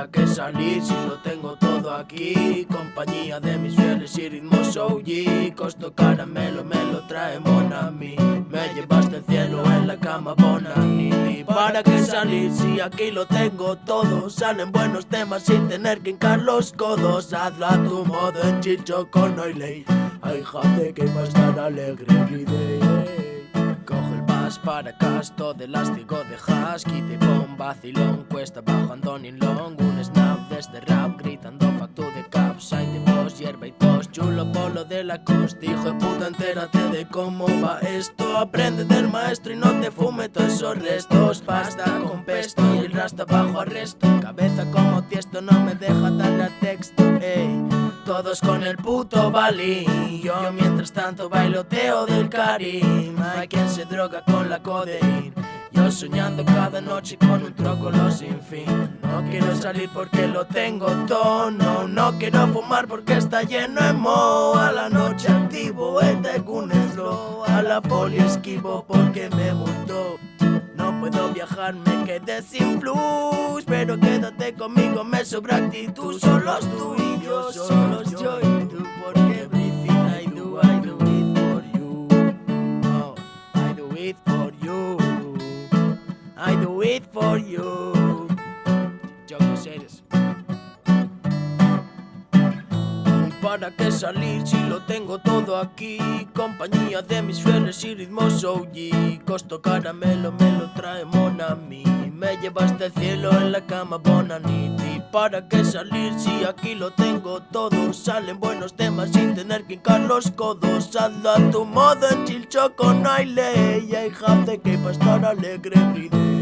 para qué salir si lo tengo todo aquí? Compañía de mis fieles y ritmos OG. Costo caramelo, me lo trae Mon Ami. Me llevaste al cielo en la cama Bonanini. ¿Para qué salir si aquí lo tengo todo? Salen buenos temas sin tener que hincar los codos. Hazlo a tu modo en chicho con no hay ley. Hay gente que va a estar alegre everyday. Coge el bus para casto de elástico de husky. De bomb, vacilón, cuesta bajo Antonin Long. Un snap de este rap gritando facto de caps. Hay de voz, hierba y tos, chulo polo de la costa. Hijo de puta, entérate de cómo va esto. Aprende del maestro y no te fume todos esos restos. Pasta con pesto y el rasta bajo arresto. Cabeza como tiesto, no me deja darle a texto, ey. Todos con el puto balín. Yo mientras tanto bailoteo del Karim. Hay quien se droga con la codeína. Yo soñando cada noche con un trócolo sin fin. No quiero salir porque lo tengo todo. No quiero fumar porque está lleno de moho. A la noche activo el Tycoon Slow. A la poli esquivo porque me multó. No puedo viajar, me quedé sin plus. Pero quédate conmigo, me sobra actitud. Solos tú y yo, solos yo y tú. Porque everything I do it for you. Oh, I do it for you. I do it for you. Yo no sé eso. ¿Para qué salir si lo tengo todo aquí? Compañía de mis fieles y ritmos OG. Costo caramelo, me lo trae Mon Ami. Me llevaste al cielo en la cama Bonaniti. ¿Para qué salir si aquí lo tengo todo? Salen buenos temas sin tener que hincar los codos. Hazlo a tu modo en chill choco, no hay ley. Hay gente que va a estar alegre everyday.